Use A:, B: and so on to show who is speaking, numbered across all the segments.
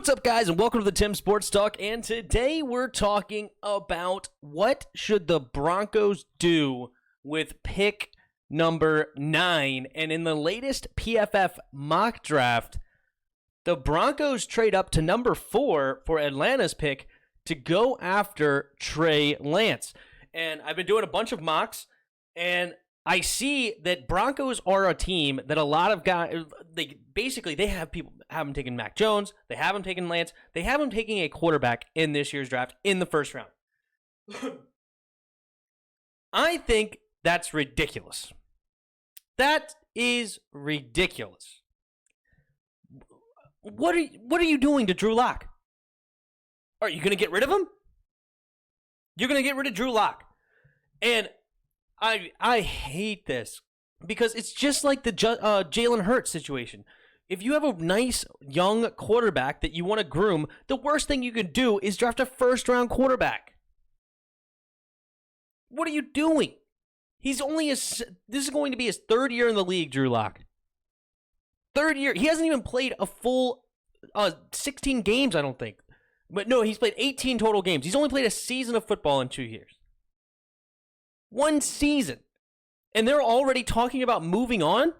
A: What's up, guys, and welcome to the Tim Sports Talk. And today we're talking about what should the Broncos do with pick number 9. And in the latest PFF mock draft, the Broncos trade up to number 4 for Atlanta's pick to go after Trey Lance. And I've been doing a bunch of mocks, and I see that Broncos are a team that a lot of guys, they have them taking Mac Jones, they have them taking Lance, they have them taking a quarterback in this year's draft in the first round. I think that's ridiculous. That is ridiculous. What are you doing to Drew Lock? Are you going to get rid of him? You're going to get rid of Drew Lock. And I hate this because it's just like the Jalen Hurts situation. If you have a nice young quarterback that you want to groom, the worst thing you can do is draft a first-round quarterback. What are you doing? This is going to be his third year in the league, Drew Lock. Third year. He hasn't even played a full 16 games, I don't think. But no, he's played 18 total games. He's only played a season of football in 2 years. One season. And they're already talking about moving on?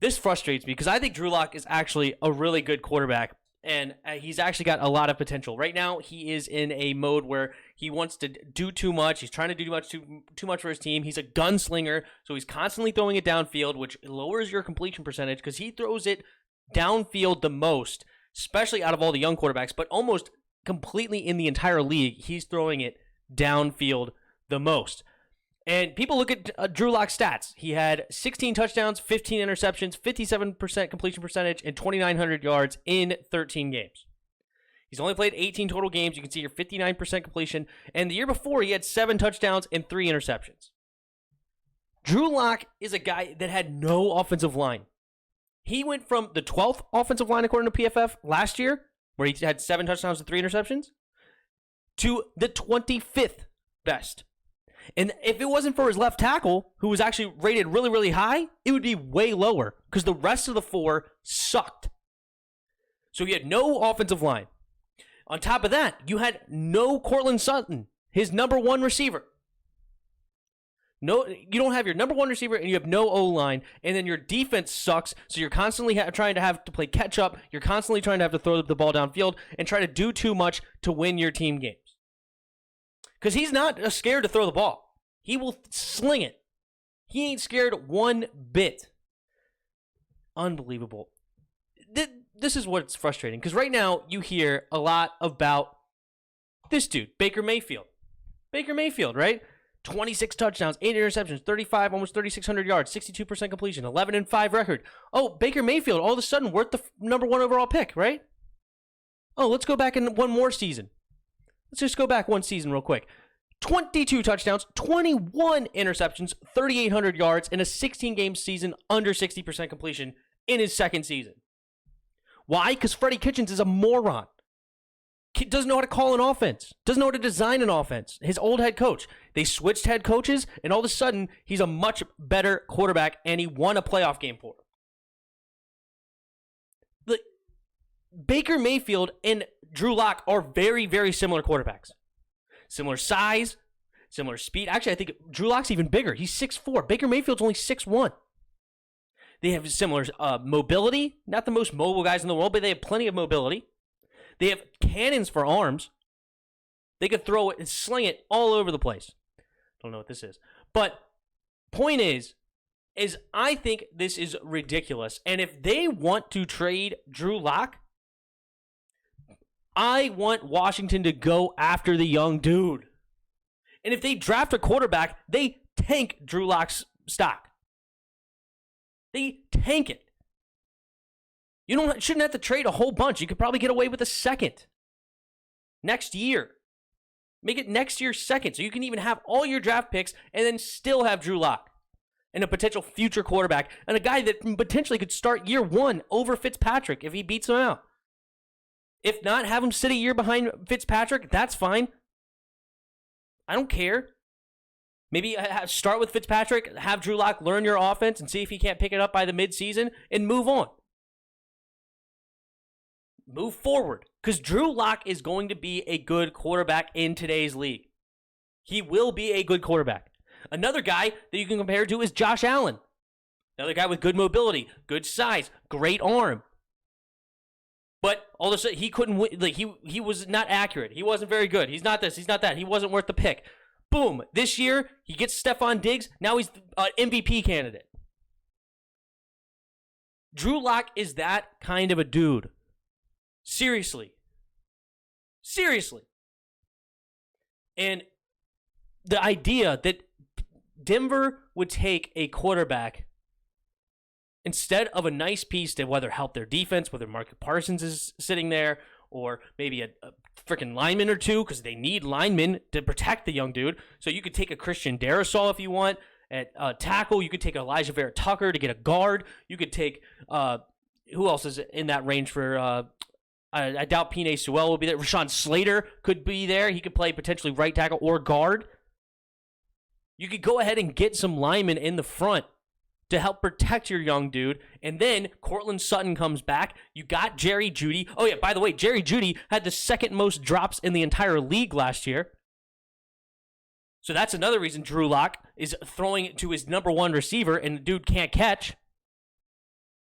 A: This frustrates me because I think Drew Lock is actually a really good quarterback, and he's actually got a lot of potential. Right now, he is in a mode where he wants to do too much. He's trying to do too much for his team. He's a gunslinger, so he's constantly throwing it downfield, which lowers your completion percentage because he throws it downfield the most, especially out of all the young quarterbacks, but almost completely in the entire league, he's throwing it downfield the most. And people look at Drew Lock's stats. He had 16 touchdowns, 15 interceptions, 57% completion percentage, and 2,900 yards in 13 games. He's only played 18 total games. You can see your 59% completion. And the year before, he had 7 touchdowns and 3 interceptions. Drew Lock is a guy that had no offensive line. He went from the 12th offensive line, according to PFF, last year, where he had 7 touchdowns and 3 interceptions, to the 25th best. And if it wasn't for his left tackle, who was actually rated really, really high, it would be way lower because the rest of the 4 sucked. So he had no offensive line. On top of that, you had no Cortland Sutton, his number 1 receiver. No, you don't have your number 1 receiver, and you have no O-line, and then your defense sucks, so you're constantly trying to have to play catch-up. You're constantly trying to have to throw the ball downfield and try to do too much to win your team games. Because he's not scared to throw the ball. He will sling it. He ain't scared one bit. Unbelievable. This is what's frustrating. Because right now, you hear a lot about this dude, Baker Mayfield. Baker Mayfield, right? 26 touchdowns, 8 interceptions, 35, almost 3,600 yards, 62% completion, 11-5 record. Oh, Baker Mayfield, all of a sudden, worth the number 1 overall pick, right? Oh, let's go back in one more season. Let's just go back one season real quick. 22 touchdowns, 21 interceptions, 3,800 yards, in a 16-game season, under 60% completion in his second season. Why? Because Freddie Kitchens is a moron. Doesn't know how to call an offense. Doesn't know how to design an offense. His old head coach. They switched head coaches, and all of a sudden, he's a much better quarterback, and he won a playoff game for him. Baker Mayfield and Drew Lock are very, very similar quarterbacks. Similar size, similar speed. Actually, I think Drew Lock's even bigger. He's 6'4". Baker Mayfield's only 6'1". They have similar mobility. Not the most mobile guys in the world, but they have plenty of mobility. They have cannons for arms. They could throw it and sling it all over the place. Don't know what this is. But point is I think this is ridiculous. And if they want to trade Drew Lock, I want Washington to go after the young dude. And if they draft a quarterback, they tank Drew Lock's stock. They tank it. You shouldn't have to trade a whole bunch. You could probably get away with a second next year. Make it next year's second, so you can even have all your draft picks and then still have Drew Lock and a potential future quarterback and a guy that potentially could start year 1 over Fitzpatrick if he beats him out. If not, have him sit a year behind Fitzpatrick. That's fine. I don't care. Maybe start with Fitzpatrick, have Drew Lock learn your offense and see if he can't pick it up by the midseason and move on. move forward, because Drew Lock is going to be a good quarterback in today's league. He will be a good quarterback. Another guy that you can compare to is Josh Allen. Another guy with good mobility, good size, great arm. But all of a sudden, he couldn't win. Like, he was not accurate. He wasn't very good. He's not this. He's not that. He wasn't worth the pick. Boom. This year, he gets Stephon Diggs. Now he's an MVP candidate. Drew Lock is that kind of a dude. Seriously. And the idea that Denver would take a quarterback instead of a nice piece to whether help their defense, whether Marcus Parsons is sitting there, or maybe a freaking lineman or two, because they need linemen to protect the young dude. So you could take a Christian Darrisaw if you want at tackle. You could take Elijah Vera Tucker to get a guard. You could take, who else is in that range for, I doubt Penei Sewell will be there. Rashawn Slater could be there. He could play potentially right tackle or guard. You could go ahead and get some linemen in the front to help protect your young dude. And then Cortland Sutton comes back. You got Jerry Jeudy. Oh, yeah, by the way, Jerry Jeudy had the second most drops in the entire league last year. So that's another reason Drew Lock is throwing it to his number one receiver and the dude can't catch.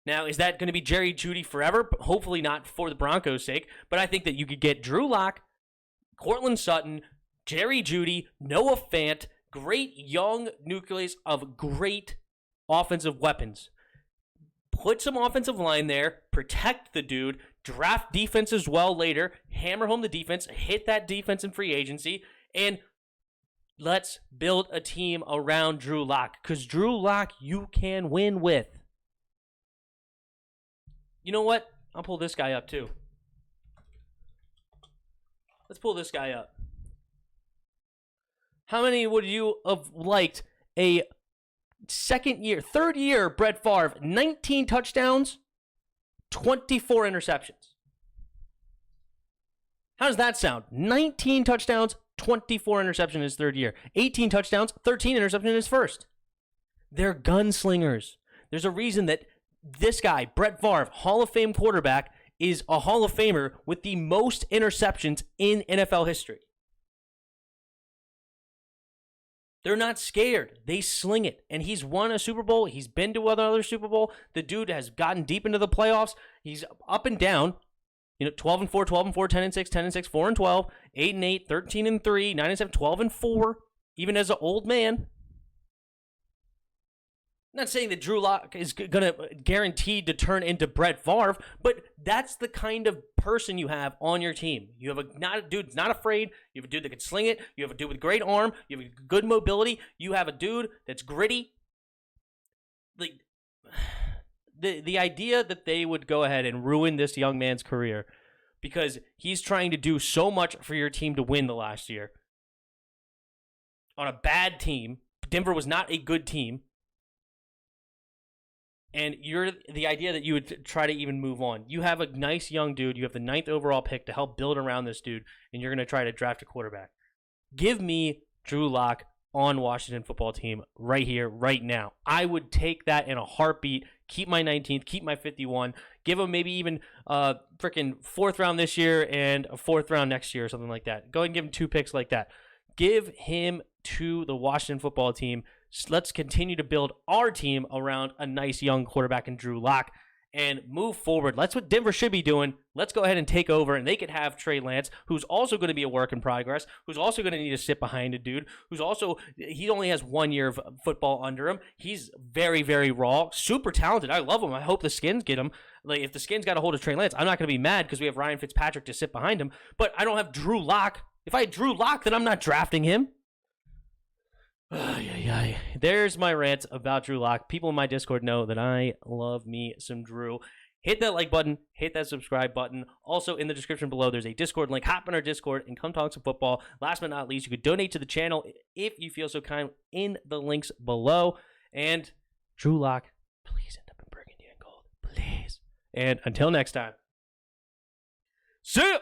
A: Now, is that going to be Jerry Jeudy forever? Hopefully not for the Broncos' sake. But I think that you could get Drew Lock, Cortland Sutton, Jerry Jeudy, Noah Fant, great young nucleus of great offensive weapons. Put some offensive line there, protect the dude, draft defense as well later, hammer home the defense, hit that defense in free agency, and let's build a team around Drew Lock. Because Drew Lock, you can win with. You know what? I'll pull this guy up too. Let's pull this guy up. How many would you have liked a third year Brett Favre, 19 touchdowns, 24 interceptions? How does that sound? 19 touchdowns, 24 interceptions in his third year. 18 touchdowns, 13 interceptions in his first. They're gunslingers. There's a reason that this guy, Brett Favre, Hall of Fame quarterback, is a Hall of Famer with the most interceptions in NFL history. They're not scared. They sling it. And he's won a Super Bowl. He's been to another Super Bowl. The dude has gotten deep into the playoffs. He's up and down. 12-4, 12-4, 10-6, 10-6, 4-12, 8-8, 13-3, 9-7, 12-4, even as an old man. I'm not saying that Drew Lock is going to guaranteed to turn into Brett Favre, but that's the kind of person you have on your team. You have a dude that's not afraid. You have a dude that can sling it. You have a dude with great arm. You have good mobility. You have a dude that's gritty. Like the idea that they would go ahead and ruin this young man's career because he's trying to do so much for your team to win the last year on a bad team. Denver was not a good team. And the idea that you would try to even move on. You have a nice young dude. You have the 9th overall pick to help build around this dude, and you're going to try to draft a quarterback. Give me Drew Lock on Washington football team right here, right now. I would take that in a heartbeat. Keep my 19th, keep my 51. Give him maybe even a freaking 4th round this year and a 4th round next year or something like that. Go ahead and give him 2 picks like that. Give him to the Washington football team. Let's continue to build our team around a nice young quarterback in Drew Lock and move forward. That's what Denver should be doing. Let's go ahead and take over, and they could have Trey Lance, who's also going to be a work in progress, who's also going to need to sit behind a dude, he only has 1 year of football under him. He's very, very raw, super talented. I love him. I hope the Skins get him. Like, if the Skins got a hold of Trey Lance, I'm not going to be mad because we have Ryan Fitzpatrick to sit behind him, but I don't have Drew Lock. If I had Drew Lock, then I'm not drafting him. There's my rant about Drew Lock. People in my Discord know that I love me some Drew. Hit that like button. Hit that subscribe button. Also, in the description below, there's a Discord link. Hop in our Discord and come talk some football. Last but not least, you could donate to the channel if you feel so kind in the links below. And Drew Lock, please end up in burgundy and gold. Please. And until next time, see ya!